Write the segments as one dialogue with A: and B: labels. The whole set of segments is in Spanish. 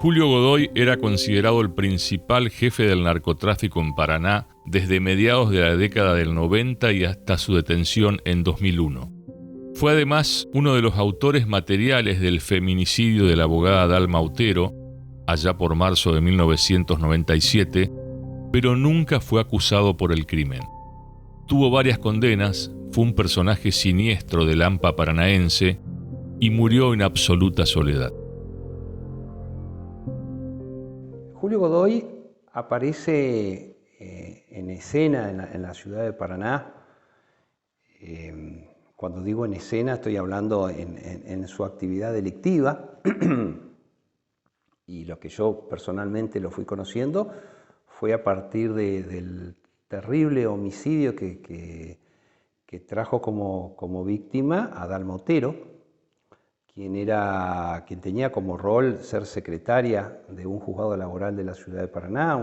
A: Julio Godoy era considerado el principal jefe del narcotráfico en Paraná desde mediados de la década del 90 y hasta su detención en 2001. Fue además uno de los autores materiales del feminicidio de la abogada Dalma Otero, allá por marzo de 1997, pero nunca fue acusado por el crimen. Tuvo varias condenas, fue un personaje siniestro del AMPA paranaense y murió en absoluta soledad.
B: Julio Godoy aparece en escena en la ciudad de Paraná. Cuando digo en escena estoy hablando en su actividad delictiva y lo que yo personalmente lo fui conociendo fue a partir del terrible homicidio que trajo como víctima a Dalma Otero, quien tenía como rol ser secretaria de un juzgado laboral de la ciudad de Paraná,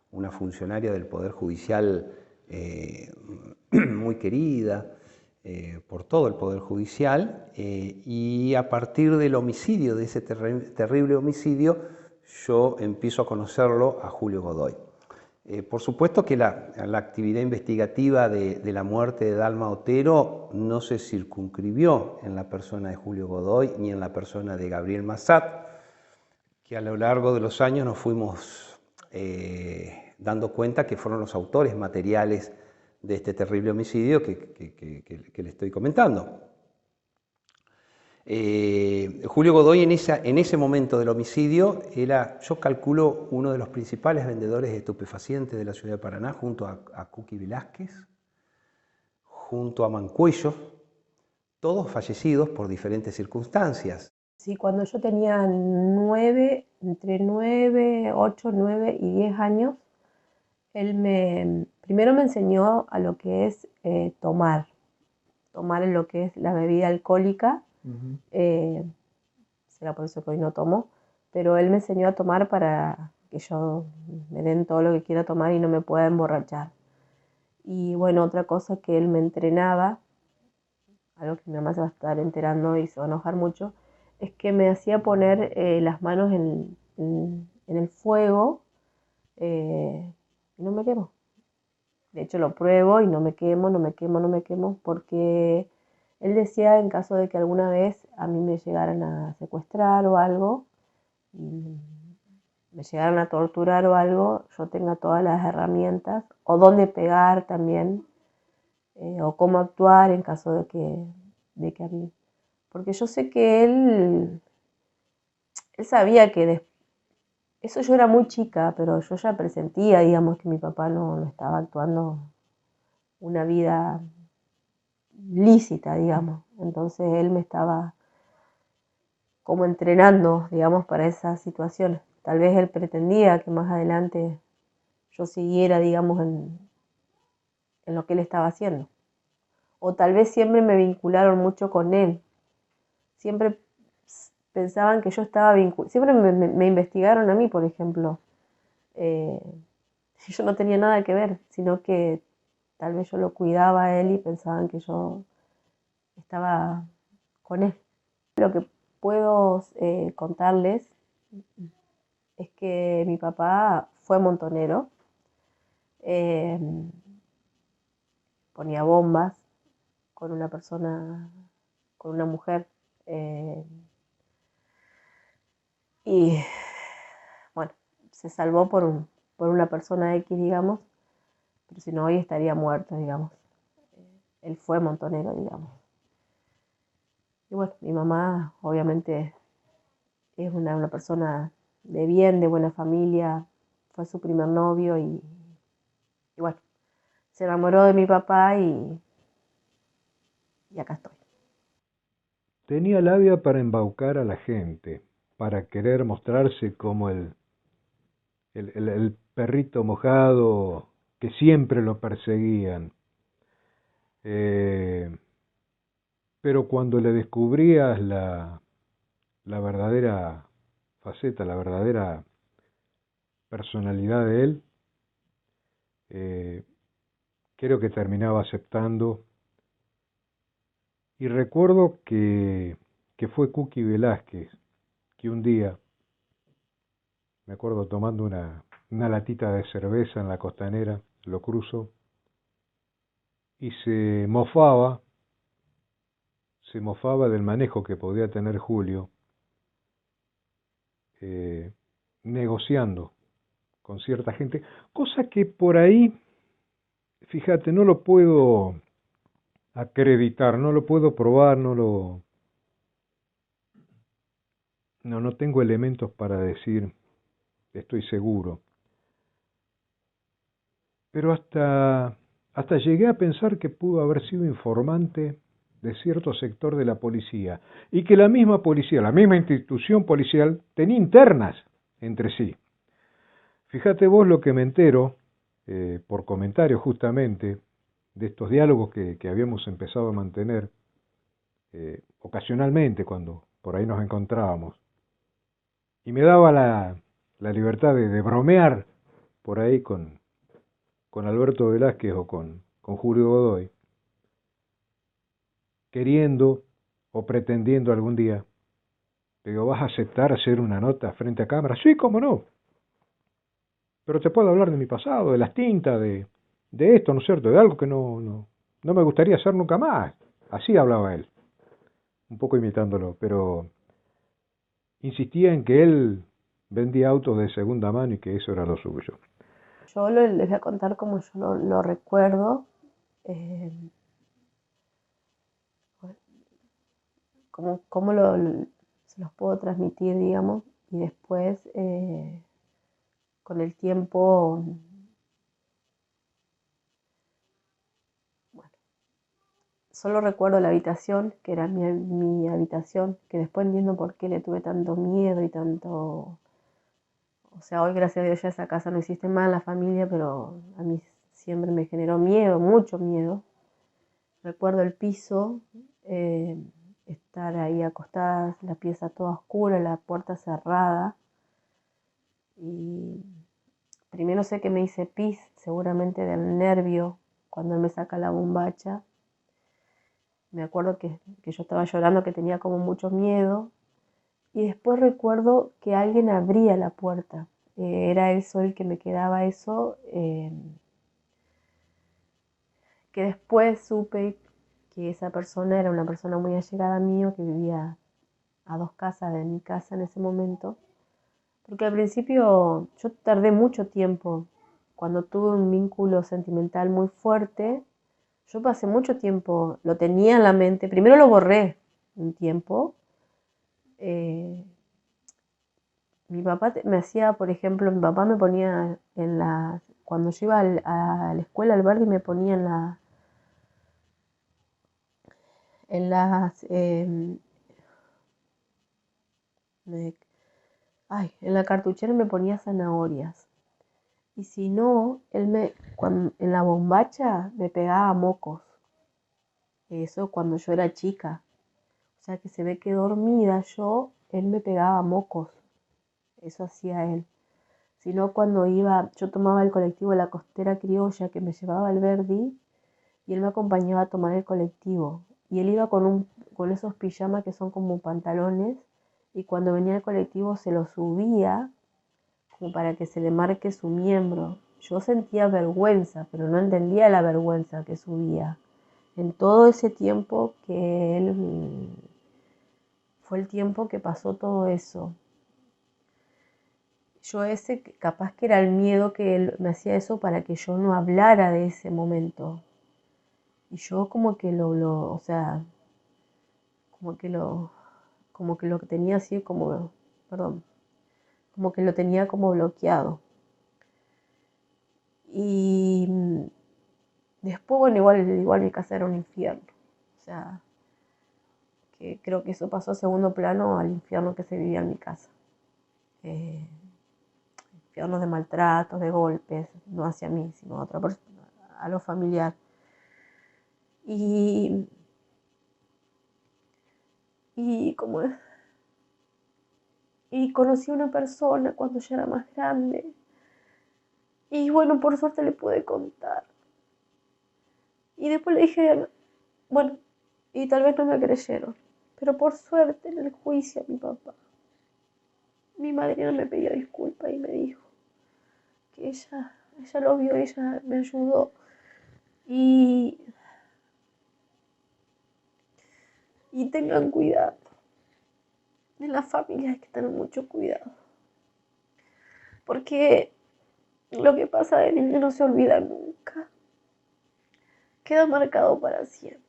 B: una funcionaria del Poder Judicial muy querida por todo el Poder Judicial, y a partir del homicidio, de ese terrible homicidio, yo empiezo a conocerlo a Julio Godoy. Por supuesto que la actividad investigativa de la muerte de Dalma Otero no se circunscribió en la persona de Julio Godoy ni en la persona de Gabriel Massat, que a lo largo de los años nos fuimos dando cuenta que fueron los autores materiales de este terrible homicidio que le estoy comentando. Julio Godoy en ese momento del homicidio era, yo calculo, uno de los principales vendedores de estupefacientes de la ciudad de Paraná, junto a Cuqui Velázquez, junto a Mancuello, todos fallecidos por diferentes circunstancias.
C: Sí, cuando yo tenía entre 9, 8, 9 y 10 años, él primero me enseñó a lo que es tomar lo que es la bebida alcohólica. Será por eso que hoy no tomo, pero él me enseñó a tomar para que yo me den todo lo que quiera tomar y no me pueda emborrachar. Y bueno, otra cosa que él me entrenaba, algo que mi mamá se va a estar enterando y se va a enojar mucho, es que me hacía poner las manos en el fuego y no me quemo. De hecho lo pruebo y no me quemo, porque él decía, en caso de que alguna vez a mí me llegaran a secuestrar o algo, y me llegaran a torturar o algo, yo tenga todas las herramientas, o dónde pegar también, o cómo actuar en caso de que a mí. Porque yo sé que él sabía que eso, yo era muy chica, pero yo ya presentía, digamos, que mi papá no estaba actuando una vida lícita, digamos. Entonces él me estaba como entrenando, digamos, para esas situaciones. Tal vez él pretendía que más adelante yo siguiera, digamos, en lo que él estaba haciendo. O tal vez siempre me vincularon mucho con él. Siempre pensaban que yo estaba vinculada. Siempre me investigaron a mí, por ejemplo. Yo no tenía nada que ver, sino que tal vez yo lo cuidaba a él y pensaban que yo estaba con él. Lo que puedo contarles es que mi papá fue montonero, ponía bombas con una persona, con una mujer, y bueno, se salvó por una persona X, digamos, pero si no hoy estaría muerto, digamos. Él fue montonero, digamos. Y bueno, mi mamá obviamente es una persona de bien, de buena familia, fue su primer novio y bueno, se enamoró de mi papá y acá estoy.
D: Tenía labia para embaucar a la gente, para querer mostrarse como el perrito mojado que siempre lo perseguían. Pero cuando le descubrías la verdadera faceta, la verdadera personalidad de él, creo que terminaba aceptando. Y recuerdo que fue Cuqui Velázquez, que un día me acuerdo tomando una latita de cerveza en la Costanera, lo cruzo, y se mofaba del manejo que podía tener Julio, eh, negociando con cierta gente, cosa que por ahí, fíjate, no lo puedo acreditar, no lo puedo probar, no tengo elementos para decir, estoy seguro. Pero hasta llegué a pensar que pudo haber sido informante de cierto sector de la policía y que la misma policía, la misma institución policial, tenía internas entre sí. Fíjate vos lo que me entero, por comentarios justamente, de estos diálogos que habíamos empezado a mantener ocasionalmente cuando por ahí nos encontrábamos. Y me daba la libertad de bromear por ahí con Alberto Velázquez o con Julio Godoy, queriendo o pretendiendo algún día. Digo, ¿vas a aceptar hacer una nota frente a cámara? Sí, cómo no. Pero te puedo hablar de mi pasado, de las tintas, de esto, ¿no es cierto? De algo que no me gustaría hacer nunca más. Así hablaba él, un poco imitándolo, pero insistía en que él vendía autos de segunda mano y que eso era lo suyo.
C: Yo les voy a contar como yo lo recuerdo, eh, cómo se los puedo transmitir, digamos, y después con el tiempo, bueno, solo recuerdo la habitación, que era mi habitación, que después entiendo por qué le tuve tanto miedo y tanto... O sea, hoy gracias a Dios ya esa casa no existe más en la familia, pero a mí siempre me generó miedo, mucho miedo. Recuerdo el piso, estar ahí acostada, la pieza toda oscura, la puerta cerrada. Y primero sé que me hice pis, seguramente del nervio, cuando él me saca la bombacha. Me acuerdo que yo estaba llorando, que tenía como mucho miedo. Y después recuerdo que alguien abría la puerta. Era eso el que me quedaba eso. Que después supe que esa persona era una persona muy allegada a mí, que vivía a 2 casas de mi casa en ese momento. Porque al principio yo tardé mucho tiempo. Cuando tuve un vínculo sentimental muy fuerte, yo pasé mucho tiempo, lo tenía en la mente. Primero lo borré un tiempo. Eh, Mi papá me hacía, por ejemplo, mi papá me ponía cuando yo iba a la escuela al Verdi, me ponía en las, me- en la cartuchera me ponía zanahorias. Y si no, en la bombacha me pegaba mocos. Eso cuando yo era chica. O sea que se ve que dormida él me pegaba mocos. Eso hacía él. Sino cuando yo tomaba el colectivo de la Costera Criolla que me llevaba al Verdi y él me acompañaba a tomar el colectivo. Y él iba con esos pijamas que son como pantalones y cuando venía el colectivo se lo subía como para que se le marque su miembro. Yo sentía vergüenza, pero no entendía la vergüenza que subía. En todo ese tiempo que él fue el tiempo que pasó todo eso. Yo ese capaz que era el miedo que él me hacía eso para que yo no hablara de ese momento. Y yo como que o sea, como que lo tenía así como, perdón, como que lo tenía como bloqueado. Y después, bueno, igual mi casa era un infierno. O sea, que creo que eso pasó a segundo plano al infierno que se vivía en mi casa. Infiernos de maltratos, de golpes, no hacia mí, sino a otra persona, a lo familiar. Y, y como y conocí a una persona cuando ya era más grande. Y bueno, por suerte le pude contar. Y después le dije, bueno, y tal vez no me creyeron, pero por suerte en el juicio a mi papá. Mi madrina me pidió disculpas y me dijo que ella lo vio, ella me ayudó. Y tengan cuidado. De las familias hay que tener mucho cuidado. Porque lo que pasa de niño no se olvida nunca. Queda marcado para siempre.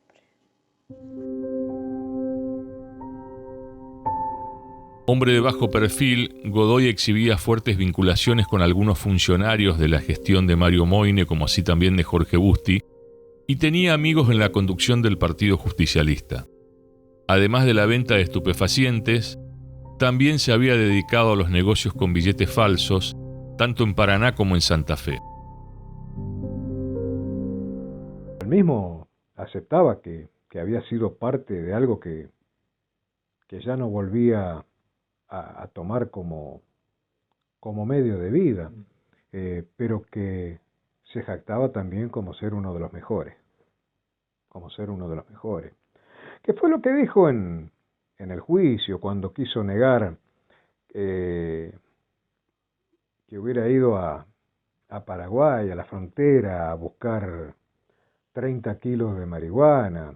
A: Hombre de bajo perfil, Godoy exhibía fuertes vinculaciones con algunos funcionarios de la gestión de Mario Moyne, como así también de Jorge Busti, y tenía amigos en la conducción del Partido Justicialista. Además de la venta de estupefacientes, también se había dedicado a los negocios con billetes falsos, tanto en Paraná como en Santa Fe.
D: Él mismo aceptaba que había sido parte de algo que ya no volvía a tomar como medio de vida, pero que se jactaba también como ser uno de los mejores, que fue lo que dijo en el juicio cuando quiso negar que hubiera ido a Paraguay, a la frontera, a buscar 30 kilos de marihuana,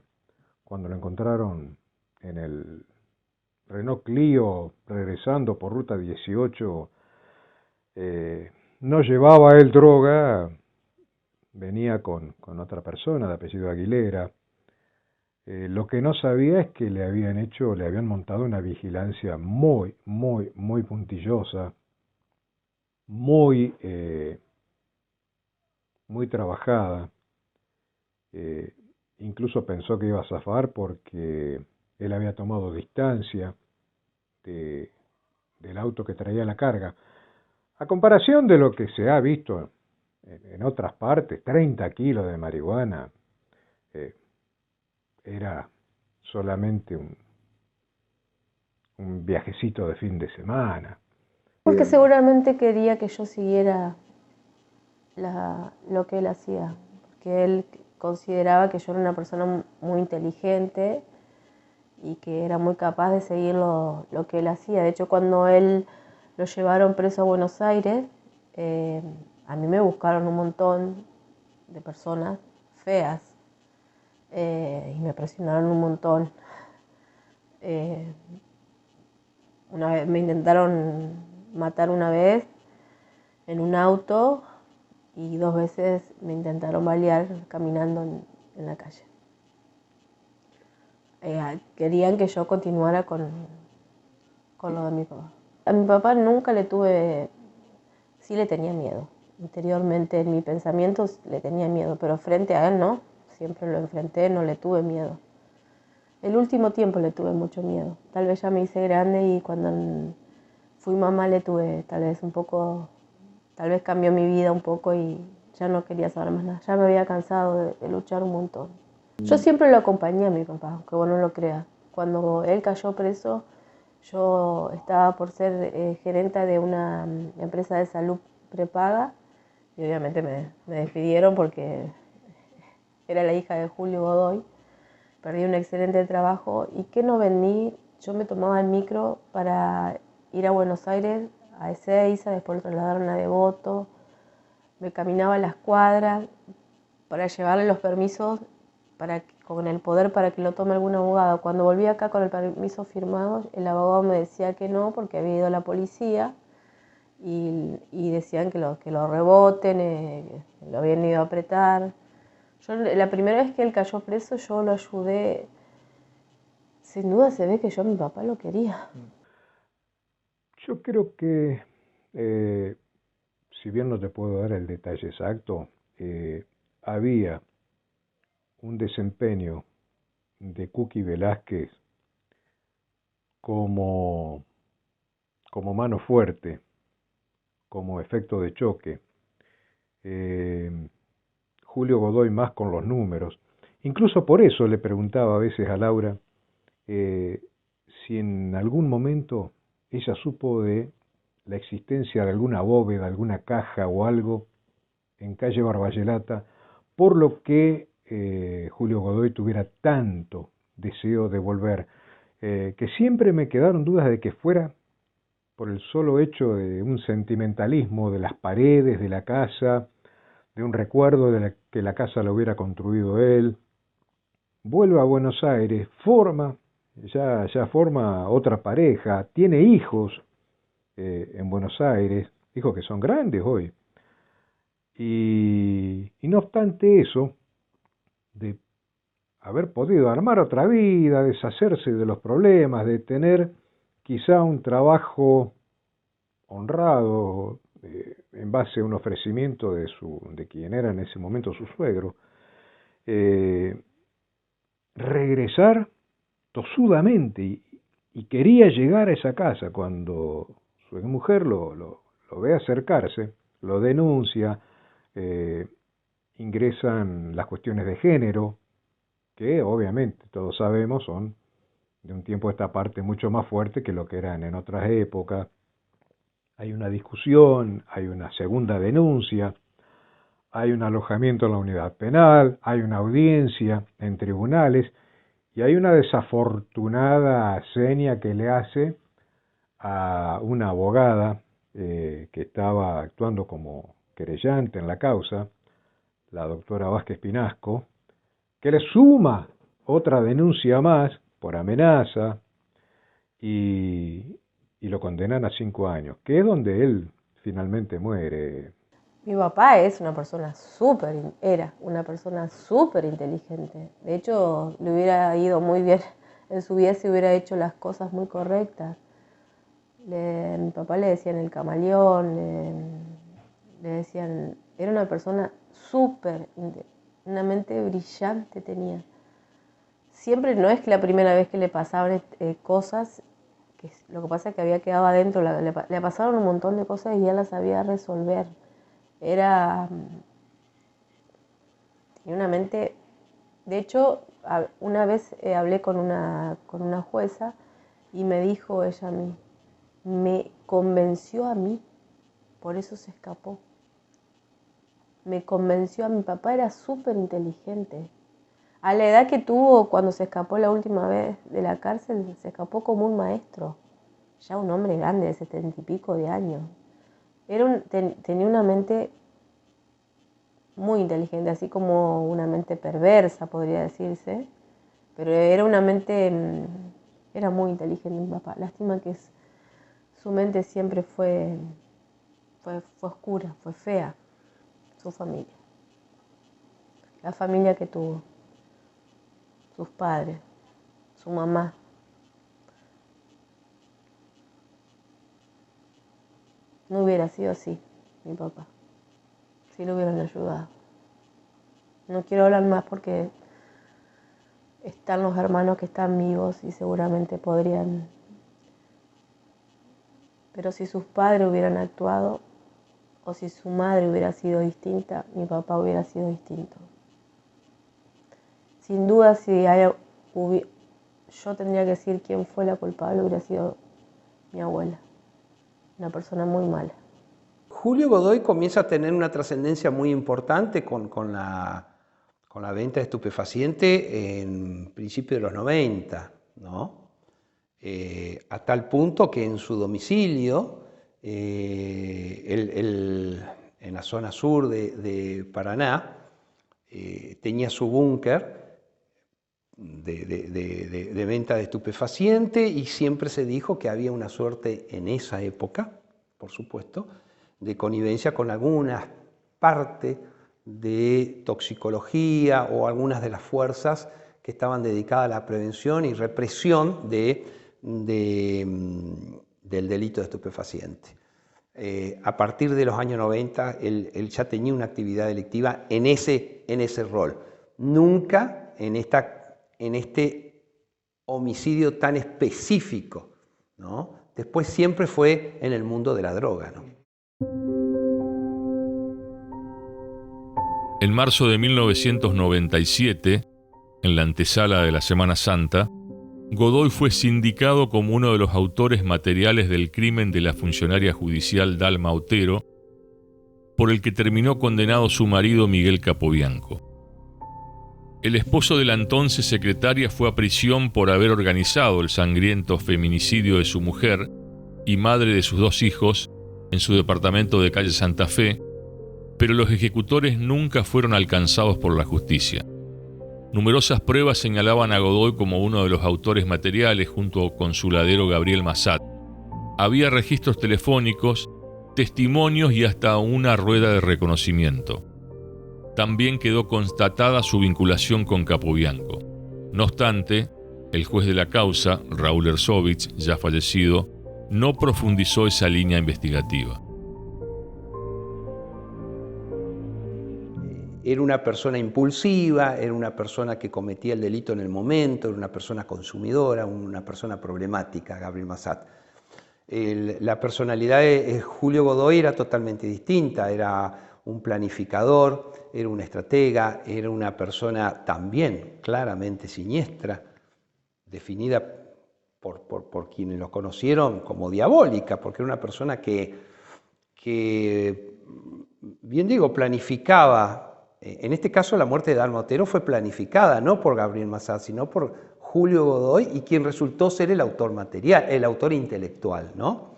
D: cuando lo encontraron en el Renault Clio regresando por ruta 18. No llevaba él droga, venía con otra persona de apellido Aguilera. Lo que no sabía es que le habían montado una vigilancia muy puntillosa, muy trabajada. Incluso pensó que iba a zafar porque él había tomado distancia del auto que traía la carga. A comparación de lo que se ha visto en otras partes, 30 kilos de marihuana era solamente un viajecito de fin de semana.
C: Porque seguramente quería que yo siguiera lo que él hacía, porque él consideraba que yo era una persona muy inteligente y que era muy capaz de seguir lo que él hacía. De hecho, cuando él lo llevaron preso a Buenos Aires, a mí me buscaron un montón de personas feas y me presionaron un montón. Una vez me intentaron matar una vez en un auto y 2 veces me intentaron balear caminando en la calle. Querían que yo continuara con lo de mi papá. A mi papá nunca le tuve, sí le tenía miedo. Interiormente en mi pensamiento le tenía miedo, pero frente a él no. Siempre lo enfrenté, no le tuve miedo. El último tiempo le tuve mucho miedo. Tal vez ya me hice grande y cuando fui mamá le tuve tal vez un poco, tal vez cambió mi vida un poco y ya no quería saber más nada. Ya me había cansado de luchar un montón. Yo siempre lo acompañé a mi papá, aunque vos no lo creas. Cuando él cayó preso, yo estaba por ser gerenta de una empresa de salud prepaga y obviamente me despidieron porque era la hija de Julio Godoy. Perdí un excelente trabajo y que no vení, yo me tomaba el micro para ir a Buenos Aires, a Ezeiza, después lo trasladaron a Devoto, me caminaba las cuadras para llevarle los permisos con el poder para que lo tome algún abogado. Cuando volví acá con el permiso firmado, el abogado me decía que no porque había ido a la policía y decían que lo reboten, lo habían ido a apretar. Yo, la primera vez que él cayó preso, yo lo ayudé. Sin duda se ve que yo a mi papá lo quería.
D: Yo creo que, si bien no te puedo dar el detalle exacto, había un desempeño de Cookie Velázquez como mano fuerte, como efecto de choque. Julio Godoy más con los números. Incluso por eso le preguntaba a veces a Laura si en algún momento ella supo de la existencia de alguna bóveda, alguna caja o algo en calle Barballelata, por lo que Julio Godoy tuviera tanto deseo de volver, que siempre me quedaron dudas de que fuera por el solo hecho de un sentimentalismo de las paredes de la casa, de un recuerdo de que la casa la hubiera construido él. Vuelve a Buenos Aires, ya forma otra pareja, tiene hijos en Buenos Aires, hijos que son grandes hoy. Y no obstante eso, de haber podido armar otra vida, deshacerse de los problemas, de tener quizá un trabajo honrado en base a un ofrecimiento de quien era en ese momento su suegro, regresar tosudamente y quería llegar a esa casa. Cuando su mujer lo ve acercarse, lo denuncia, ingresan las cuestiones de género, que obviamente todos sabemos son de un tiempo a esta parte mucho más fuerte que lo que eran en otras épocas. Hay una discusión, hay una segunda denuncia, hay un alojamiento en la unidad penal, hay una audiencia en tribunales y hay una desafortunada seña que le hace a una abogada que estaba actuando como querellante en la causa, la doctora Vázquez Pinasco, que le suma otra denuncia más por amenaza y lo condenan a 5 años, que es donde él finalmente muere.
C: Mi papá es una persona era una persona súper inteligente. De hecho, le hubiera ido muy bien en su vida si hubiera hecho las cosas muy correctas. Mi papá le decían el camaleón, le decían, era una persona una mente brillante tenía. Siempre, no es que la primera vez que le pasaban cosas, que lo que pasa es que había quedado adentro, le pasaron un montón de cosas y ya las sabía resolver. Tenía una mente. De hecho, una vez hablé con una jueza y me dijo ella a mí, me convenció a mí, por eso se escapó. Me convenció a mi papá, era súper inteligente. A la edad que tuvo cuando se escapó la última vez de la cárcel, se escapó como un maestro, ya un hombre grande de 70 y pico de años. Tenía una mente muy inteligente, así como una mente perversa, podría decirse, pero era muy inteligente mi papá. Lástima que su mente siempre fue oscura, fue fea, su familia, la familia que tuvo, sus padres, su mamá. No hubiera sido así, mi papá, si lo hubieran ayudado. No quiero hablar más porque están los hermanos que están vivos y seguramente podrían. Pero si sus padres hubieran actuado o si su madre hubiera sido distinta, mi papá hubiera sido distinto. Sin duda, yo tendría que decir quién fue la culpable, hubiera sido mi abuela. Una persona muy mala.
B: Julio Godoy comienza a tener una trascendencia muy importante con la venta de estupefacientes en principios de los 90, ¿no? A tal punto que en su domicilio, él, en la zona sur de Paraná, tenía su búnker de venta de estupefacientes y siempre se dijo que había una suerte en esa época, por supuesto, de connivencia con algunas partes de toxicología o algunas de las fuerzas que estaban dedicadas a la prevención y represión del delito de estupefacientes. A partir de los años 90, él ya tenía una actividad delictiva en ese rol. Nunca en este homicidio tan específico, ¿no? Después siempre fue en el mundo de la droga, ¿no?
A: En marzo de 1997, en la antesala de la Semana Santa, Godoy fue sindicado como uno de los autores materiales del crimen de la funcionaria judicial Dalma Otero, por el que terminó condenado su marido Miguel Capobianco. El esposo de la entonces secretaria fue a prisión por haber organizado el sangriento feminicidio de su mujer y madre de sus 2 hijos en su departamento de calle Santa Fe, pero los ejecutores nunca fueron alcanzados por la justicia. Numerosas pruebas señalaban a Godoy como uno de los autores materiales junto con su ladero Gabriel Massat. Había registros telefónicos, testimonios y hasta una rueda de reconocimiento. También quedó constatada su vinculación con Capobianco. No obstante, el juez de la causa, Raúl Ersovich, ya fallecido, no profundizó esa línea investigativa.
B: Era una persona impulsiva, era una persona que cometía el delito en el momento, era una persona consumidora, una persona problemática, Gabriel Massat. La personalidad de Julio Godoy era totalmente distinta, era un planificador, era un estratega, era una persona también claramente siniestra, definida por quienes lo conocieron como diabólica, porque era una persona que bien digo, planificaba. En este caso la muerte de Dalma Otero fue planificada no por Gabriel Massat, sino por Julio Godoy, y quien resultó ser el autor material, el autor intelectual, ¿no?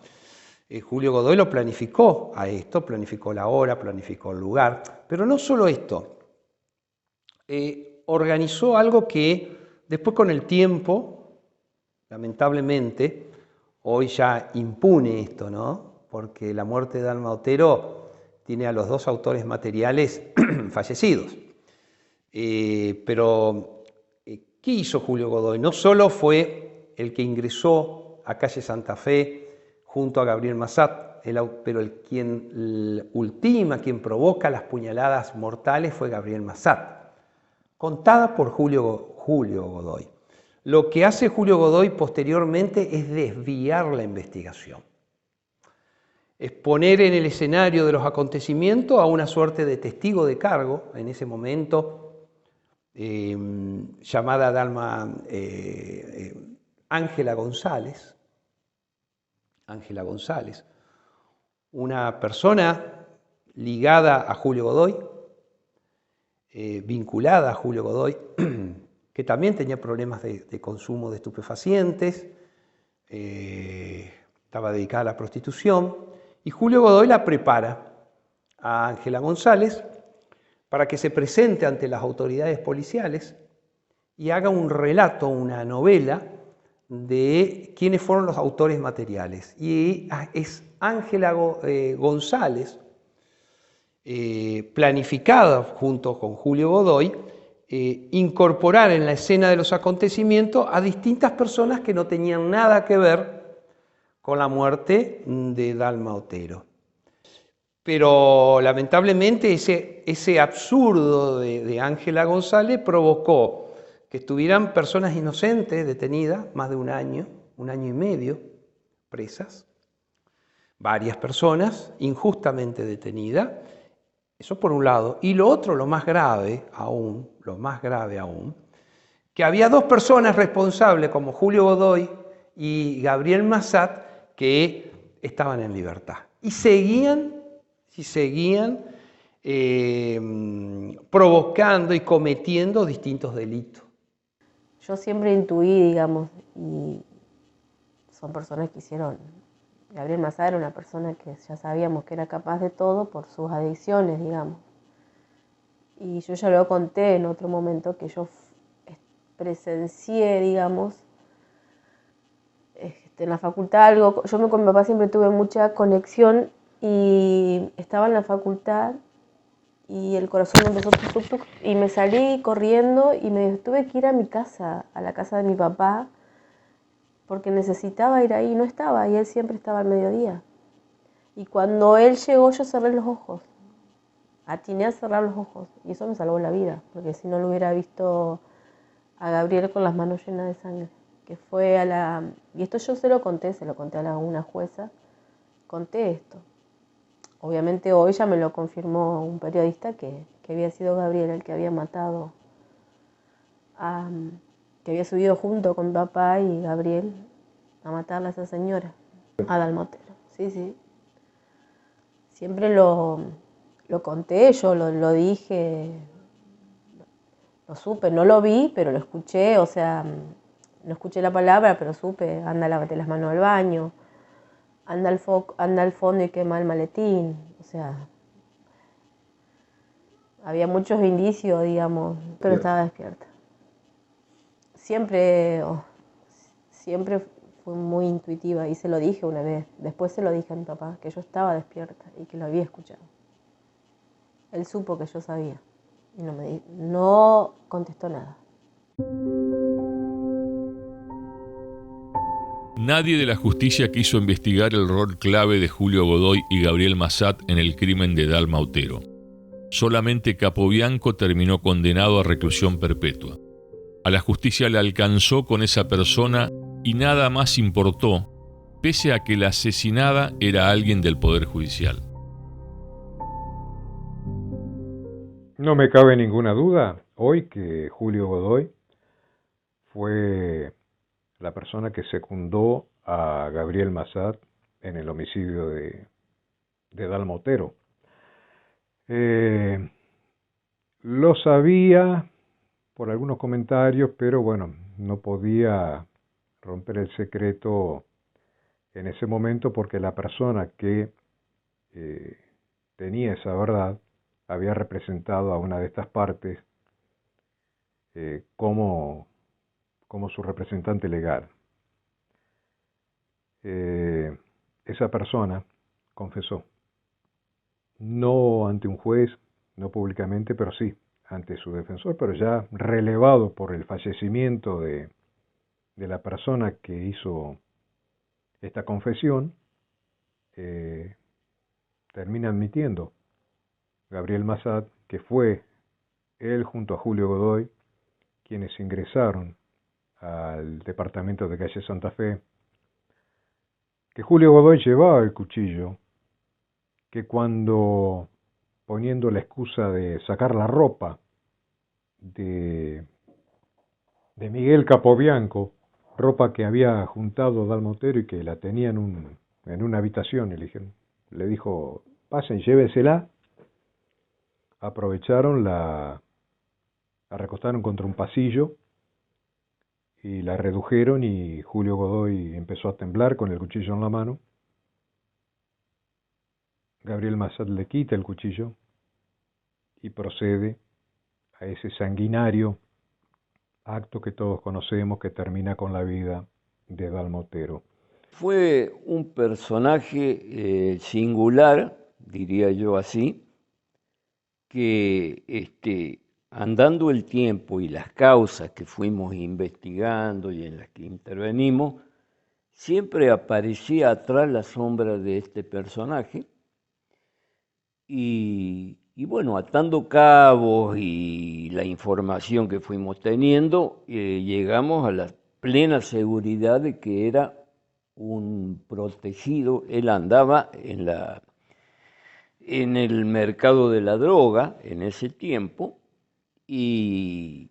B: Julio Godoy lo planificó a esto, planificó la hora, planificó el lugar, pero no solo esto, organizó algo que después con el tiempo, lamentablemente, hoy ya impune esto, ¿no? Porque la muerte de Dalma Otero tiene a los 2 autores materiales fallecidos. Pero, ¿qué hizo Julio Godoy? No solo fue el que ingresó a calle Santa Fe junto a Gabriel Massat, pero quien provoca las puñaladas mortales fue Gabriel Massat, contada por Julio Godoy. Lo que hace Julio Godoy posteriormente es desviar la investigación. Es poner en el escenario de los acontecimientos a una suerte de testigo de cargo, en ese momento, llamada Dalma Ángela González. Ángela González, una persona ligada a Julio Godoy, vinculada a Julio Godoy, que también tenía problemas de consumo de estupefacientes, estaba dedicada a la prostitución. Y Julio Godoy la prepara a Ángela González para que se presente ante las autoridades policiales y haga un relato, una novela de quiénes fueron los autores materiales. Y es Ángela González, planificada junto con Julio Godoy, incorporar en la escena de los acontecimientos a distintas personas que no tenían nada que ver con la muerte de Dalma Otero. Pero lamentablemente ese absurdo de Ángela González provocó que estuvieran personas inocentes detenidas, más de un año y medio, presas, varias personas injustamente detenidas, eso por un lado. Y lo otro, lo más grave aún, que había 2 personas responsables como Julio Godoy y Gabriel Massat, que estaban en libertad y seguían provocando y cometiendo distintos delitos.
C: Yo siempre intuí, digamos, y son personas que hicieron. Gabriel Massat era una persona que ya sabíamos que era capaz de todo por sus adicciones, digamos. Y yo ya lo conté en otro momento que yo presencié, digamos, en la facultad yo con mi papá siempre tuve mucha conexión y estaba en la facultad y el corazón me empezó tuk, y me salí corriendo y me tuve que ir a mi casa, a la casa de mi papá, porque necesitaba ir ahí, no estaba, y él siempre estaba al mediodía. Y cuando él llegó yo cerré los ojos, atiné a cerrar los ojos y eso me salvó la vida, porque si no lo hubiera visto a Gabriel con las manos llenas de sangre. Que fue y esto yo se lo conté a una jueza, conté esto. Obviamente hoy ya me lo confirmó un periodista que había sido Gabriel el que había matado, que había subido junto con papá y Gabriel a matarla a esa señora, a Dalma Otero. Sí. Siempre lo conté, yo lo dije, lo supe, no lo vi, pero lo escuché, o sea, no escuché la palabra, pero supe, anda, lávate las manos al baño, anda al fondo y quema el maletín. O sea, había muchos indicios, digamos, pero estaba despierta. Siempre fue muy intuitiva y se lo dije una vez. Después se lo dije a mi papá, que yo estaba despierta y que lo había escuchado. Él supo que yo sabía y no contestó nada.
A: Nadie de la justicia quiso investigar el rol clave de Julio Godoy y Gabriel Massat en el crimen de Dalma Otero. Solamente Capobianco terminó condenado a reclusión perpetua. A la justicia le alcanzó con esa persona y nada más importó, pese a que la asesinada era alguien del Poder Judicial.
D: No me cabe ninguna duda hoy que Julio Godoy fue la persona que secundó a Gabriel Massat en el homicidio de Dalma Otero. Lo sabía por algunos comentarios, pero bueno, no podía romper el secreto en ese momento porque la persona que tenía esa verdad había representado a una de estas partes como su representante legal. Esa persona confesó, no ante un juez, no públicamente, pero sí ante su defensor, pero ya relevado por el fallecimiento de la persona que hizo esta confesión, termina admitiendo Gabriel Massat que fue él junto a Julio Godoy quienes ingresaron al departamento de calle Santa Fe, que Julio Godoy llevaba el cuchillo, que cuando, poniendo la excusa de sacar la ropa de Miguel Capobianco, ropa que había juntado Dalma Otero y que la tenía en una habitación, y le dijo, pasen, llévesela. Aprovecharon, la recostaron contra un pasillo y la redujeron, y Julio Godoy empezó a temblar con el cuchillo en la mano. Gabriel Massat le quita el cuchillo y procede a ese sanguinario acto que todos conocemos que termina con la vida de Dalma Otero.
E: Fue un personaje singular, diría yo así, que andando el tiempo y las causas que fuimos investigando y en las que intervenimos, siempre aparecía atrás la sombra de este personaje. Y bueno, atando cabos y la información que fuimos teniendo, llegamos a la plena seguridad de que era un protegido. Él andaba en el mercado de la droga en ese tiempo y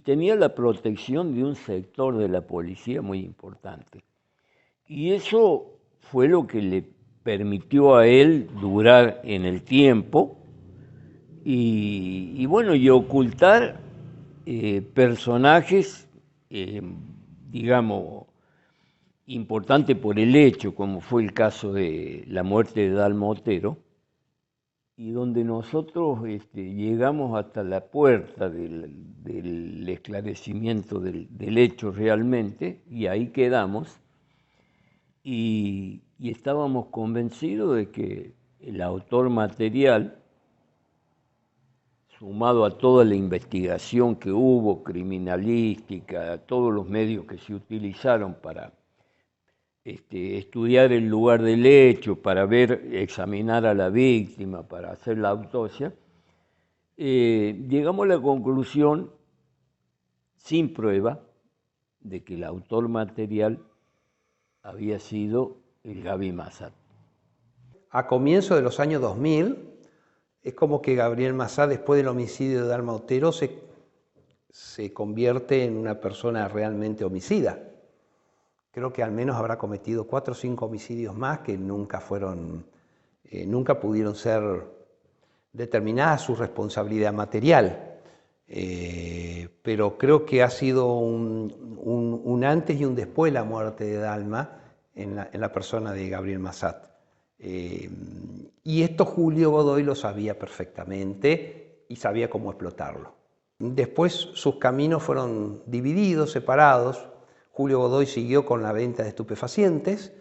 E: tenía la protección de un sector de la policía muy importante. Y eso fue lo que le permitió a él durar en el tiempo y bueno, y ocultar personajes, digamos, importantes por el hecho, como fue el caso de la muerte de Dalma Otero, y donde nosotros llegamos hasta la puerta del esclarecimiento del hecho realmente, y ahí quedamos, y estábamos convencidos de que el autor material, sumado a toda la investigación que hubo, criminalística, a todos los medios que se utilizaron para estudiar el lugar del hecho, para examinar a la víctima, para hacer la autopsia, llegamos a la conclusión, sin prueba, de que el autor material había sido el Gaby Massat.
B: A comienzos de los años 2000, es como que Gabriel Massat, después del homicidio de Dalma Otero, se convierte en una persona realmente homicida. Creo que al menos habrá cometido 4 o 5 homicidios más que nunca pudieron ser determinada su responsabilidad material. Pero creo que ha sido un antes y un después la muerte de Dalma en la persona de Gabriel Massat. Y esto Julio Godoy lo sabía perfectamente y sabía cómo explotarlo. Después sus caminos fueron divididos, separados. Julio Godoy siguió con la venta de estupefacientes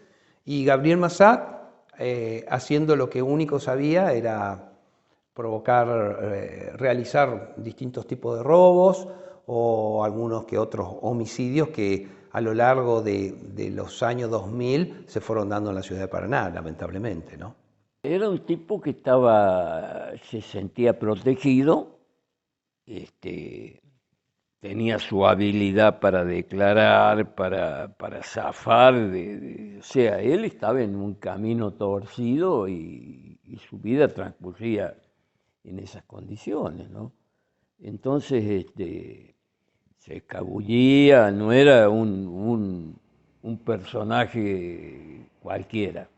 B: y Gabriel Massat, haciendo lo que único sabía, era realizar distintos tipos de robos o algunos que otros homicidios que a lo largo de los años 2000 se fueron dando en la ciudad de Paraná, lamentablemente, ¿no?
E: Era un tipo que se sentía protegido, tenía su habilidad para declarar, para zafar, o sea, él estaba en un camino torcido y su vida transcurría en esas condiciones, ¿no? Entonces, se escabullía, no era un personaje cualquiera.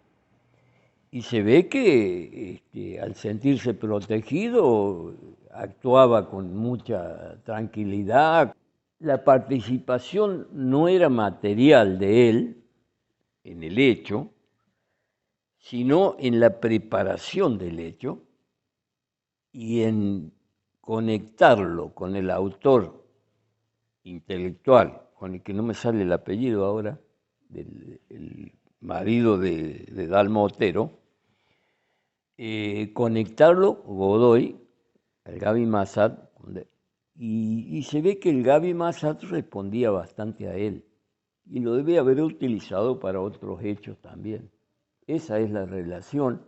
E: Y se ve que al sentirse protegido actuaba con mucha tranquilidad. La participación no era material de él en el hecho, sino en la preparación del hecho y en conectarlo con el autor intelectual, con el que no me sale el apellido ahora, el marido de Dalma Otero, conectarlo, Godoy, el Gaby Massat, y se ve que el Gaby Massat respondía bastante a él, y lo debe haber utilizado para otros hechos también. Esa es la relación,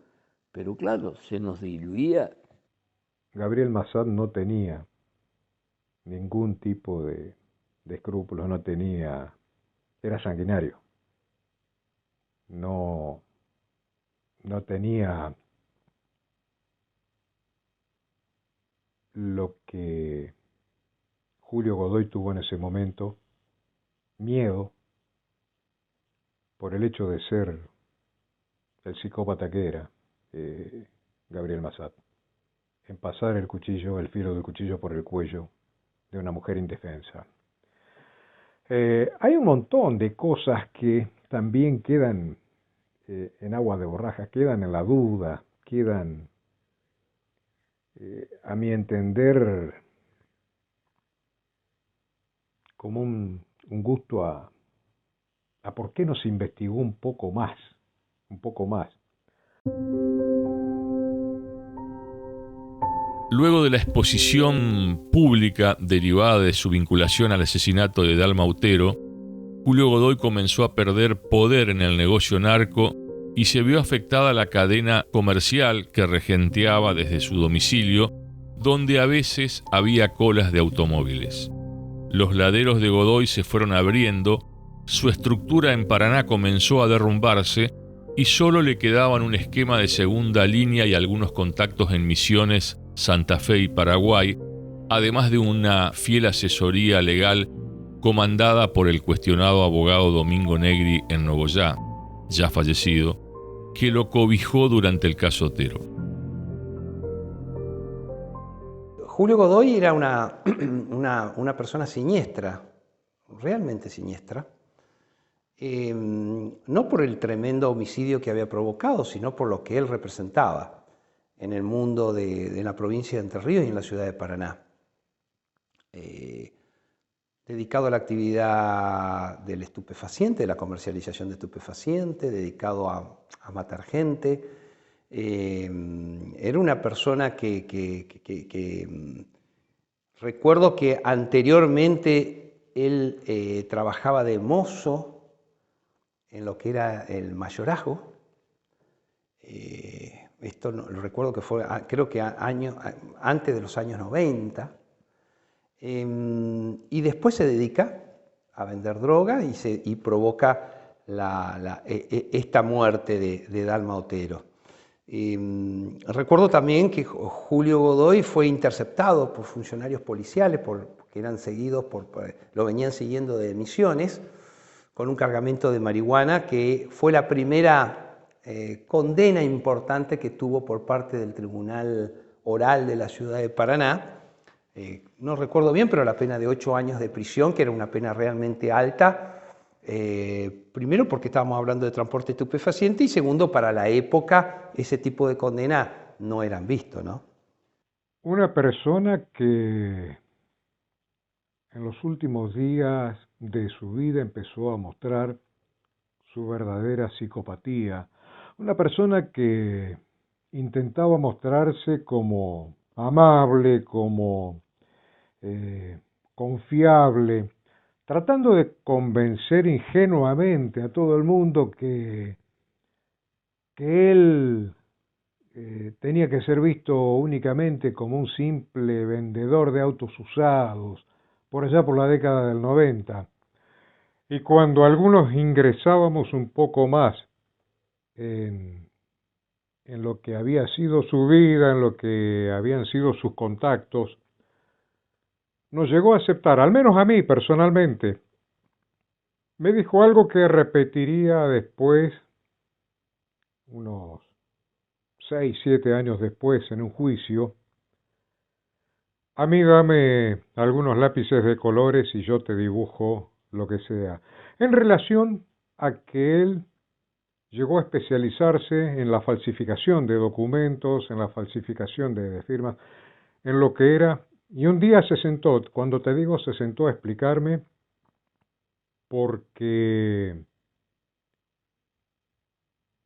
E: pero claro, se nos diluía.
D: Gabriel Massat no tenía ningún tipo de escrúpulos, era sanguinario. No tenía lo que Julio Godoy tuvo en ese momento, miedo por el hecho de ser el psicópata que era Gabriel Massat, en pasar el filo del cuchillo por el cuello de una mujer indefensa. Hay un montón de cosas que también quedan en aguas de borraja, quedan en la duda, quedan, a mi entender, como un gusto a por qué no se investigó un poco más.
A: Luego de la exposición pública derivada de su vinculación al asesinato de Dalma Otero, Julio Godoy comenzó a perder poder en el negocio narco y se vio afectada la cadena comercial que regenteaba desde su domicilio, donde a veces había colas de automóviles. Los laderos de Godoy se fueron abriendo, su estructura en Paraná comenzó a derrumbarse y solo le quedaban un esquema de segunda línea y algunos contactos en Misiones, Santa Fe y Paraguay, además de una fiel asesoría legal comandada por el cuestionado abogado Domingo Negri en Nogoyá, ya fallecido, que lo cobijó durante el caso Otero.
B: Julio Godoy era una persona siniestra, realmente siniestra, no por el tremendo homicidio que había provocado, sino por lo que él representaba en el mundo de la provincia de Entre Ríos y en la ciudad de Paraná. Dedicado a la actividad del estupefaciente, de la comercialización de estupefacientes, dedicado a matar gente. Era una persona que recuerdo que anteriormente él trabajaba de mozo en lo que era el mayorazgo. Esto lo recuerdo que fue, creo que antes de los años 90. Y después se dedica a vender droga y provoca esta muerte de Dalma Otero. Recuerdo también que Julio Godoy fue interceptado por funcionarios policiales que eran seguidos lo venían siguiendo de Misiones con un cargamento de marihuana, que fue la primera condena importante que tuvo por parte del Tribunal Oral de la ciudad de Paraná. No recuerdo bien, pero la pena de 8 años de prisión, que era una pena realmente alta, Primero porque estábamos hablando de transporte estupefaciente y segundo, para la época ese tipo de condenas no eran vistos, ¿no?
D: Una persona que en los últimos días de su vida empezó a mostrar su verdadera psicopatía. Una persona que intentaba mostrarse como amable, como confiable, tratando de convencer ingenuamente a todo el mundo que él tenía que ser visto únicamente como un simple vendedor de autos usados, por allá por la década del 90. Y cuando algunos ingresábamos un poco más en lo que había sido su vida, en lo que habían sido sus contactos, nos llegó a aceptar, al menos a mí personalmente. Me dijo algo que repetiría después, unos 6, 7 años después, en un juicio. A mí dame algunos lápices de colores y yo te dibujo lo que sea. En relación a que él llegó a especializarse en la falsificación de documentos, en la falsificación de firmas, en lo que era. Y un día se sentó, cuando te digo se sentó a explicarme, porque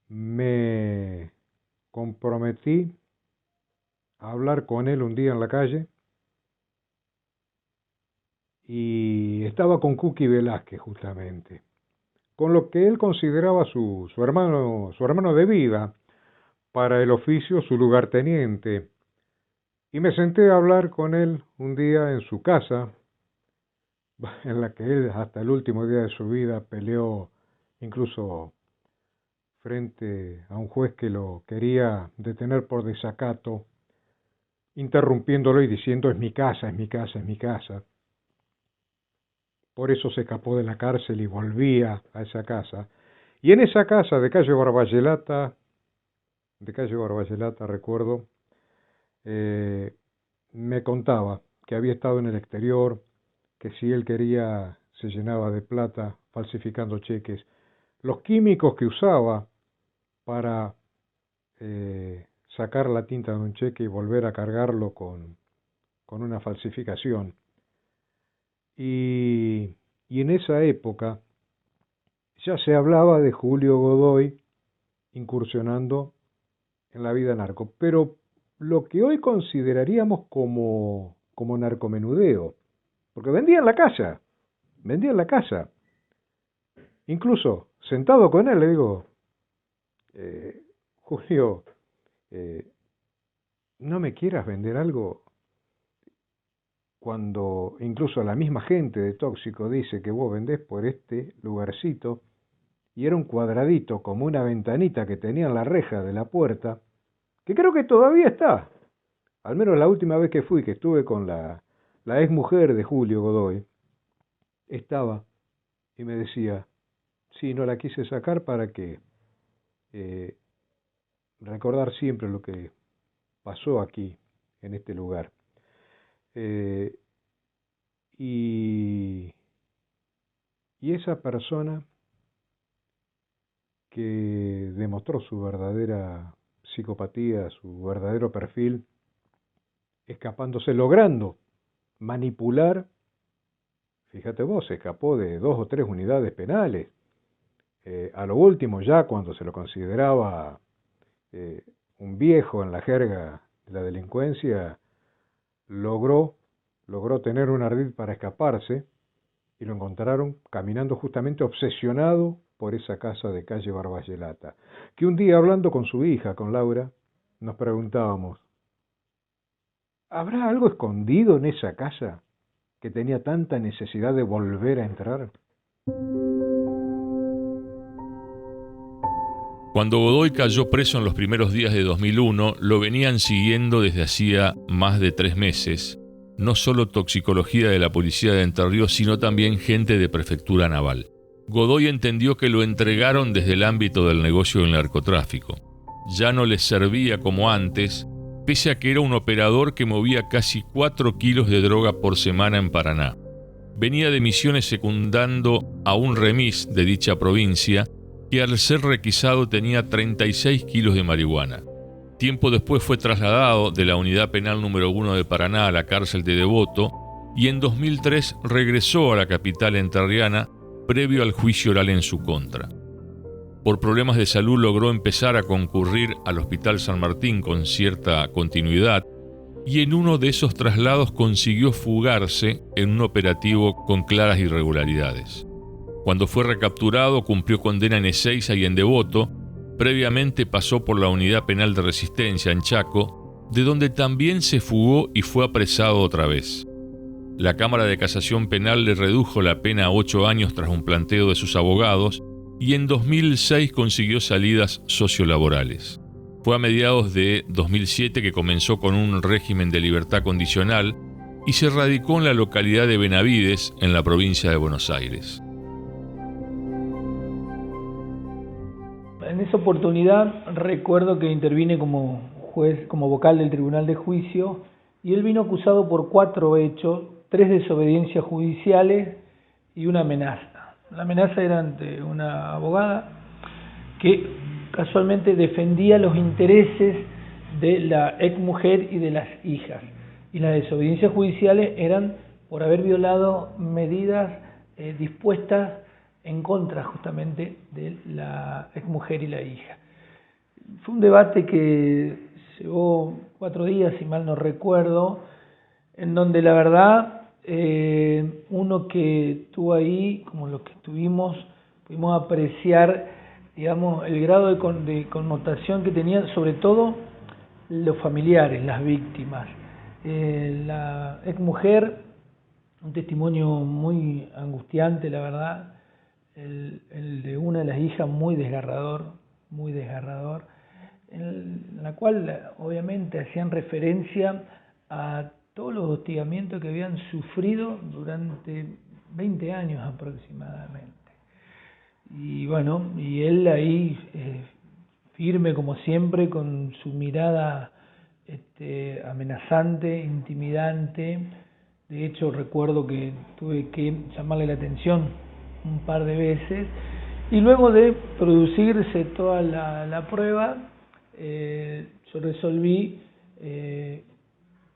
D: me comprometí a hablar con él un día en la calle y estaba con Cookie Velázquez justamente, con lo que él consideraba su hermano de vida, para el oficio su lugarteniente, y me senté a hablar con él un día en su casa, en la que él hasta el último día de su vida peleó incluso frente a un juez que lo quería detener por desacato, interrumpiéndolo y diciendo: es mi casa, es mi casa, es mi casa. Por eso se escapó de la cárcel y volvía a esa casa. Y en esa casa de calle Barballelata, recuerdo, me contaba que había estado en el exterior, que si él quería se llenaba de plata falsificando cheques. Los químicos que usaba para sacar la tinta de un cheque y volver a cargarlo con una falsificación. Y en esa época ya se hablaba de Julio Godoy incursionando en la vida narco, pero lo que hoy consideraríamos como narcomenudeo, porque vendía en la casa. Incluso sentado con él le digo: Julio, no me quieras vender algo cuando incluso la misma gente de Tóxico dice que vos vendés por este lugarcito, y era un cuadradito como una ventanita que tenía en la reja de la puerta, que creo que todavía está. Al menos la última vez que fui, que estuve con la ex mujer de Julio Godoy, estaba y me decía: sí, no la quise sacar para que recordar siempre lo que pasó aquí, en este lugar. Y esa persona que demostró su verdadera psicopatía, su verdadero perfil, escapándose, logrando manipular, fíjate vos, se escapó de 2 o 3 unidades penales. A lo último, ya cuando se lo consideraba un viejo en la jerga de la delincuencia, logró tener un ardid para escaparse, y lo encontraron caminando justamente obsesionado por esa casa de calle Barballelata, que un día, hablando con su hija, con Laura, nos preguntábamos: ¿habrá algo escondido en esa casa que tenía tanta necesidad de volver a entrar?
A: Cuando Godoy cayó preso en los primeros días de 2001, lo venían siguiendo desde hacía más de 3 meses, no solo toxicología de la policía de Entre Ríos, sino también gente de Prefectura Naval. Godoy entendió que lo entregaron desde el ámbito del negocio del narcotráfico. Ya no les servía como antes, pese a que era un operador que movía casi 4 kilos de droga por semana en Paraná. venía de Misiones secundando a un remis de dicha provincia que al ser requisado tenía 36 kilos de marihuana. Tiempo después fue trasladado de la Unidad Penal número 1 de Paraná a la cárcel de Devoto y en 2003 regresó a la capital entrerriana previo al juicio oral en su contra. Por problemas de salud logró empezar a concurrir al Hospital San Martín con cierta continuidad y en uno de esos traslados consiguió fugarse en un operativo con claras irregularidades. Cuando fue recapturado cumplió condena en Ezeiza y en Devoto. Previamente pasó por la Unidad Penal de Resistencia en Chaco, de donde también se fugó y fue apresado otra vez. La Cámara de Casación Penal le redujo la pena a 8 años tras un planteo de sus abogados y en 2006 consiguió salidas sociolaborales. Fue a mediados de 2007 que comenzó con un régimen de libertad condicional y se radicó en la localidad de Benavides, en la provincia de Buenos Aires.
F: En esa oportunidad recuerdo que intervine como juez, como vocal del Tribunal de Juicio, y él vino acusado por 4 hechos, 3 desobediencias judiciales y una amenaza. La amenaza era ante una abogada que casualmente defendía los intereses de la exmujer y de las hijas. Y las desobediencias judiciales eran por haber violado medidas dispuestas en contra justamente de la exmujer y la hija. Fue un debate que llevó 4 días, si mal no recuerdo, en donde la verdad uno que estuvo ahí, como los que estuvimos, pudimos apreciar, digamos, el grado de connotación que tenían, sobre todo los familiares, las víctimas. La exmujer, un testimonio muy angustiante, la verdad, el de una de las hijas muy desgarrador, en la cual obviamente hacían referencia a todos los hostigamientos que habían sufrido durante 20 años aproximadamente. Y bueno, y él ahí firme como siempre, con su mirada amenazante, intimidante. De hecho recuerdo que tuve que llamarle la atención un par de veces, y luego de producirse toda la prueba, yo resolví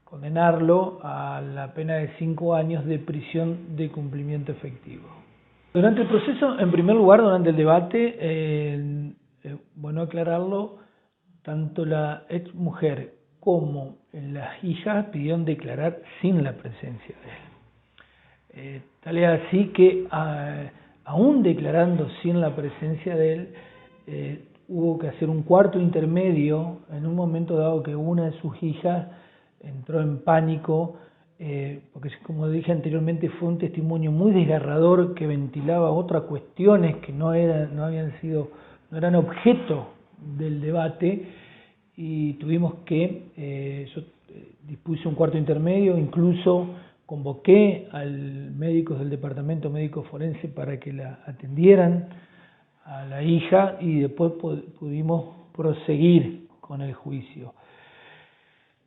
F: condenarlo a la pena de 5 años de prisión de cumplimiento efectivo. Durante el proceso, en primer lugar, durante el debate, bueno aclararlo, tanto la exmujer como las hijas pidieron declarar sin la presencia de él. Tal es así que, aún declarando sin la presencia de él, hubo que hacer un cuarto intermedio en un momento dado que una de sus hijas entró en pánico, porque como dije anteriormente fue un testimonio muy desgarrador que ventilaba otras cuestiones que no eran objeto del debate, y tuvimos que, yo dispuse un cuarto intermedio, incluso convoqué al médico del departamento médico forense para que la atendieran a la hija, y después pudimos proseguir con el juicio.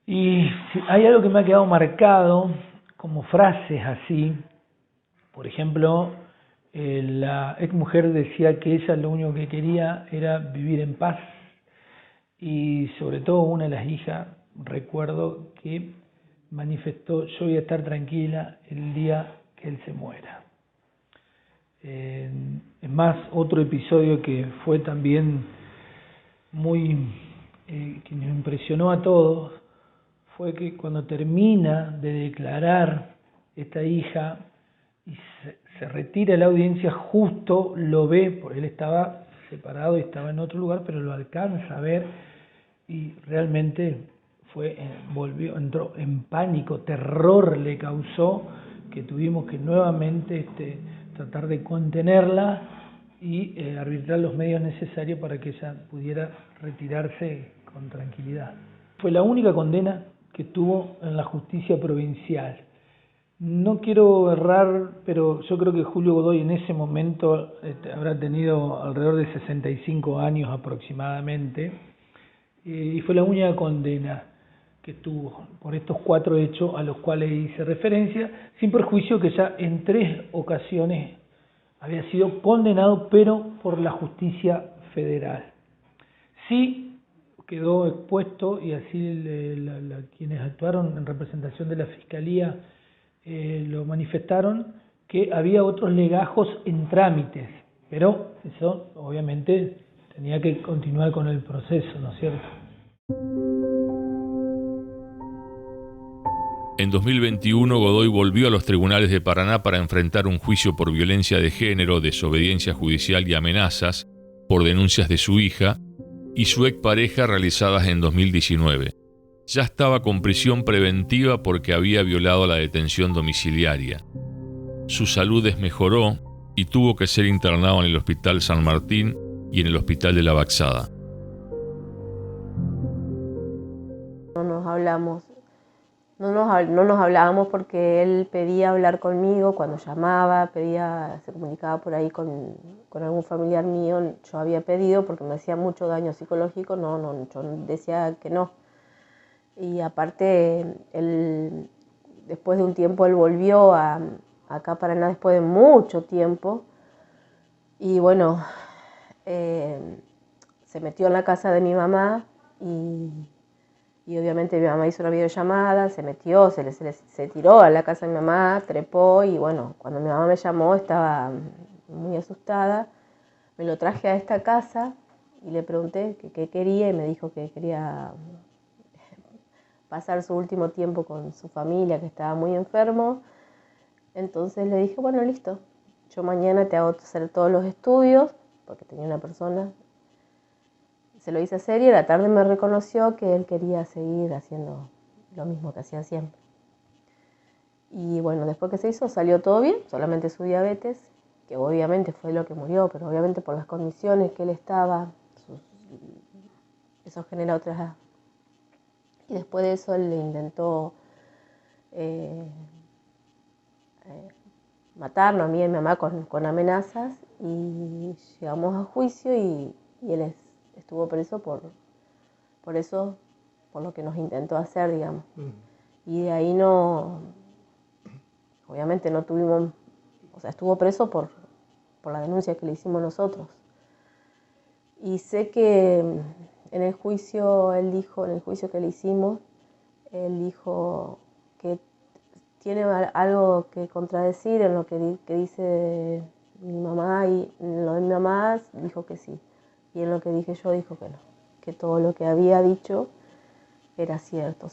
F: Y hay algo que me ha quedado marcado como frases así. Por ejemplo, la exmujer decía que ella lo único que quería era vivir en paz, y sobre todo una de las hijas, recuerdo que manifestó: yo voy a estar tranquila el día que él se muera. Es más, otro episodio que fue también que nos impresionó a todos, fue que cuando termina de declarar esta hija y se retira de la audiencia, justo lo ve, porque él estaba separado y estaba en otro lugar, pero lo alcanza a ver, y realmente entró en pánico, terror le causó, que tuvimos que nuevamente tratar de contenerla y arbitrar los medios necesarios para que ella pudiera retirarse con tranquilidad. Fue la única condena que tuvo en la justicia provincial. No quiero errar, pero yo creo que Julio Godoy en ese momento habrá tenido alrededor de 65 años aproximadamente, y fue la única condena que tuvo por estos 4 hechos a los cuales hice referencia, sin perjuicio que ya en 3 ocasiones había sido condenado, pero por la justicia federal. Sí quedó expuesto, y así quienes actuaron en representación de la Fiscalía lo manifestaron, que había otros legajos en trámites, pero eso obviamente tenía que continuar con el proceso, ¿no es cierto?
A: En 2021, Godoy volvió a los tribunales de Paraná para enfrentar un juicio por violencia de género, desobediencia judicial y amenazas por denuncias de su hija y su expareja realizadas en 2019. Ya estaba con prisión preventiva porque había violado la detención domiciliaria. Su salud desmejoró y tuvo que ser internado en el Hospital San Martín y en el Hospital de la Baxada.
C: No nos hablamos. No nos hablábamos porque él pedía hablar conmigo cuando llamaba, se comunicaba por ahí con algún familiar mío. Yo había pedido porque me hacía mucho daño psicológico, yo decía que no. Y aparte, después de un tiempo, él volvió acá a Paraná después de mucho tiempo. Y bueno, se metió en la casa de mi mamá y obviamente mi mamá hizo una videollamada, se metió, se tiró a la casa de mi mamá, trepó y bueno, cuando mi mamá me llamó estaba muy asustada. Me lo traje a esta casa y le pregunté qué quería y me dijo que quería pasar su último tiempo con su familia, que estaba muy enfermo. Entonces le dije, bueno, listo, yo mañana te hago hacer todos los estudios, porque tenía una persona. Se lo hice hacer y a la tarde me reconoció que él quería seguir haciendo lo mismo que hacía siempre. Y bueno, después que se hizo salió todo bien, solamente su diabetes, que obviamente fue lo que murió, pero obviamente por las condiciones que él estaba, eso genera otras. Y después de eso él le intentó matarnos a mí y a mi mamá con amenazas y llegamos a juicio y él estuvo preso por eso, por lo que nos intentó hacer, digamos. Y de ahí obviamente no tuvimos, estuvo preso por la denuncia que le hicimos nosotros. Y sé que en el juicio que le hicimos, él dijo que tiene algo que contradecir en lo que dice mi mamá, y en lo de mi mamá dijo que sí, y en lo que dije yo dijo que no, que todo lo que había dicho era cierto,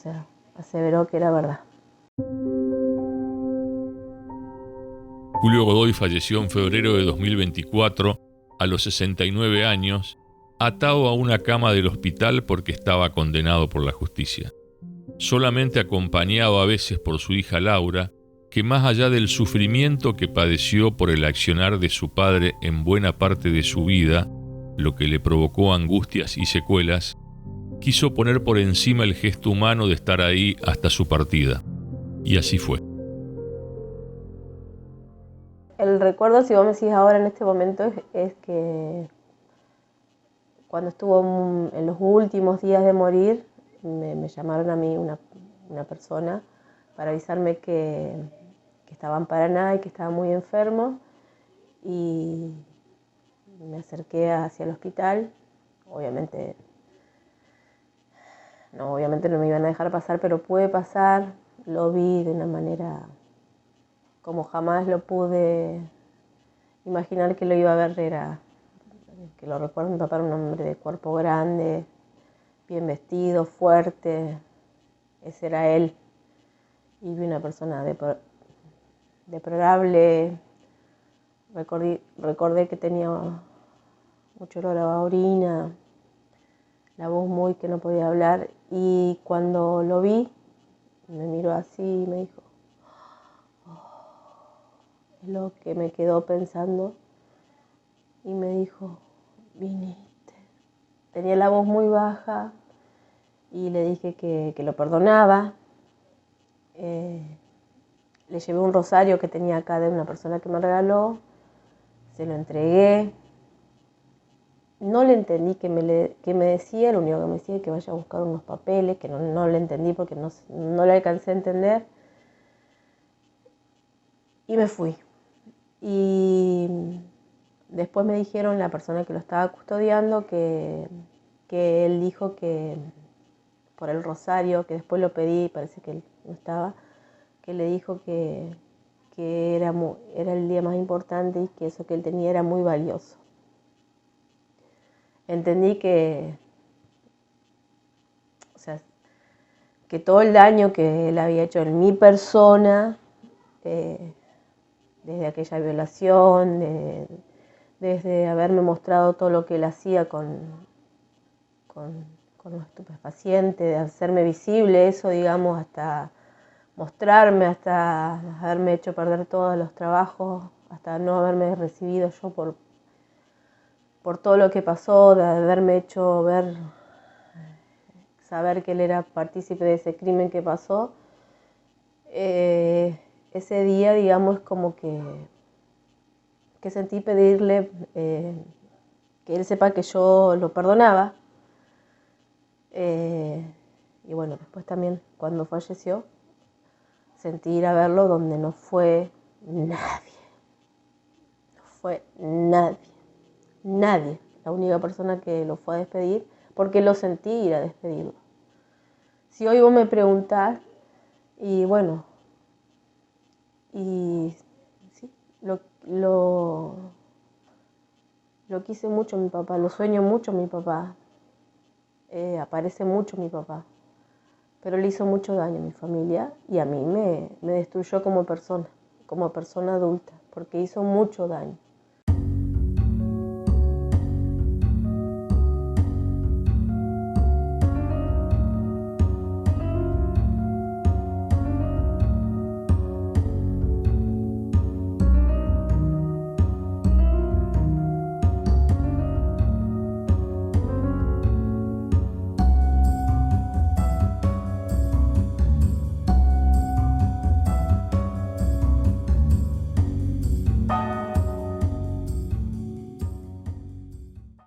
C: aseveró que era verdad.
A: Julio Godoy falleció en febrero de 2024 a los 69 años, atado a una cama del hospital porque estaba condenado por la justicia. Solamente acompañado a veces por su hija Laura, que más allá del sufrimiento que padeció por el accionar de su padre en buena parte de su vida, lo que le provocó angustias y secuelas, quiso poner por encima el gesto humano de estar ahí hasta su partida. Y así fue.
C: El recuerdo, si vos me decís ahora en este momento, es que cuando estuvo en los últimos días de morir, me llamaron a mí una persona para avisarme que estaba en Paraná y que estaba muy enfermo, y me acerqué hacia el hospital. Obviamente no me iban a dejar pasar, pero pude pasar. Lo vi de una manera como jamás lo pude imaginar que lo iba a ver. Que lo recuerdo, mi papá era un hombre de cuerpo grande, bien vestido, fuerte. Ese era él. Y vi una persona deplorable. Recordé que tenía mucho olor a orina, la voz muy que no podía hablar. Y cuando lo vi, me miró así y me dijo, es lo que me quedó pensando. Y me dijo, viniste. Tenía la voz muy baja y le dije que lo perdonaba. Le llevé un rosario que tenía acá de una persona que me regaló, se lo entregué. no le entendí qué me decía, lo único que me decía es que vaya a buscar unos papeles, que no le entendí porque no le alcancé a entender. Y me fui. Y después me dijeron, la persona que lo estaba custodiando, que él dijo que por el rosario, que después lo pedí, parece que él no estaba, que le dijo que era el día más importante y que eso que él tenía era muy valioso. Entendí o sea, que todo el daño que él había hecho en mi persona, desde aquella violación, desde haberme mostrado todo lo que él hacía con los estupefacientes, de hacerme visible, eso, digamos, hasta mostrarme, hasta haberme hecho perder todos los trabajos, hasta no haberme recibido yo por todo lo que pasó, de haberme hecho saber que él era partícipe de ese crimen que pasó. Ese día, digamos, como que sentí pedirle que él sepa que yo lo perdonaba. Y bueno, después también, cuando falleció, sentí ir a verlo donde no fue nadie. No fue nadie. La única persona que lo fue a despedir, porque lo sentí ir a despedirlo. Si hoy vos me preguntás, y bueno, y sí, lo quise mucho mi papá, lo sueño mucho mi papá, aparece mucho mi papá, pero le hizo mucho daño a mi familia y a mí me destruyó como persona adulta, porque hizo mucho daño.